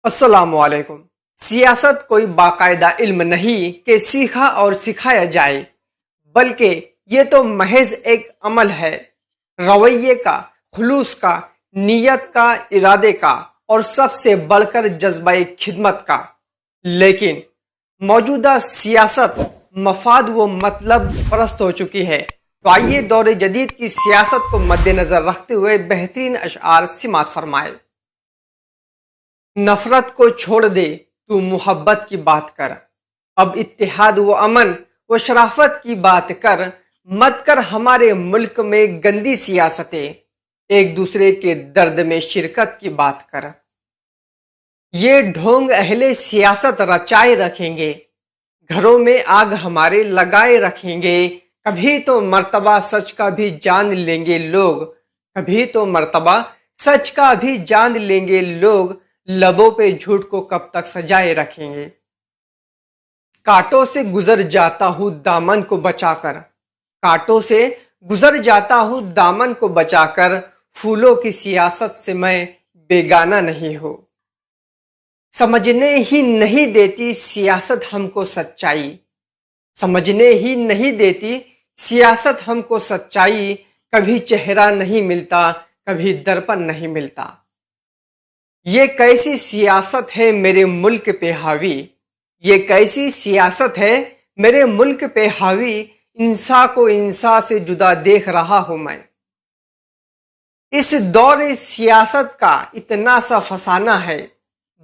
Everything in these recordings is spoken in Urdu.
السلام علیکم۔ سیاست کوئی باقاعدہ علم نہیں کہ سیکھا اور سکھایا جائے، بلکہ یہ تو محض ایک عمل ہے، رویے کا، خلوص کا، نیت کا، ارادے کا اور سب سے بڑھ کر جذبہ خدمت کا۔ لیکن موجودہ سیاست مفاد و مطلب پرست ہو چکی ہے۔ تو آئیے دور جدید کی سیاست کو مد نظر رکھتے ہوئے بہترین اشعار سماعت فرمائے۔ نفرت کو چھوڑ دے تو محبت کی بات کر، اب اتحاد و امن و شرافت کی بات کر، مت کر ہمارے ملک میں گندی سیاستیں، ایک دوسرے کے درد میں شرکت کی بات کر۔ یہ ڈھونگ اہل سیاست رچائے رکھیں گے، گھروں میں آگ ہمارے لگائے رکھیں گے، کبھی تو مرتبہ سچ کا بھی جان لیں گے لوگ، کبھی تو مرتبہ سچ کا بھی جان لیں گے لوگ، لبوں پہ جھوٹ کو کب تک سجائے رکھیں گے۔ کانٹوں سے گزر جاتا ہوں دامن کو بچا کر، کانٹوں سے گزر جاتا ہوں دامن کو بچا کر، پھولوں کی سیاست سے میں بیگانہ نہیں ہوں۔ سمجھنے ہی نہیں دیتی سیاست ہم کو سچائی، سمجھنے ہی نہیں دیتی سیاست ہم کو سچائی، کبھی چہرہ نہیں ملتا، کبھی درپن نہیں ملتا۔ یہ کیسی سیاست ہے میرے ملک پہ حاوی، یہ کیسی سیاست ہے میرے ملک پہ حاوی، انسا کو انسا سے جدا دیکھ رہا ہوں میں۔ اس دور سیاست کا اتنا سا فسانہ ہے،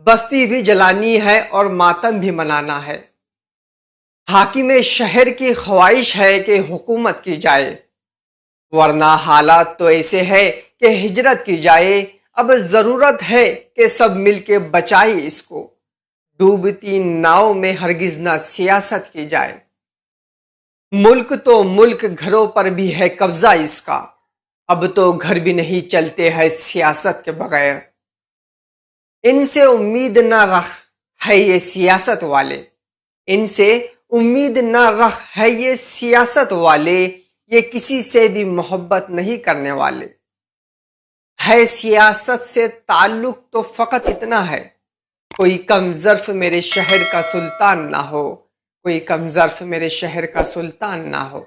بستی بھی جلانی ہے اور ماتم بھی منانا ہے۔ حاکم شہر کی خواہش ہے کہ حکومت کی جائے، ورنہ حالات تو ایسے ہے کہ ہجرت کی جائے۔ اب ضرورت ہے کہ سب مل کے بچائے اس کو، ڈوبتی ناؤ میں ہرگز نہ سیاست کی جائے۔ ملک تو ملک، گھروں پر بھی ہے قبضہ اس کا، اب تو گھر بھی نہیں چلتے ہیں سیاست کے بغیر۔ ان سے امید نہ رکھ ہے یہ سیاست والے، ان سے امید نہ رکھ ہے یہ سیاست والے، یہ کسی سے بھی محبت نہیں کرنے والے۔ ہے سیاست سے تعلق تو فقط اتنا ہے، کوئی کم ظرف میرے شہر کا سلطان نہ ہو، کوئی کم ظرف میرے شہر کا سلطان نہ ہو۔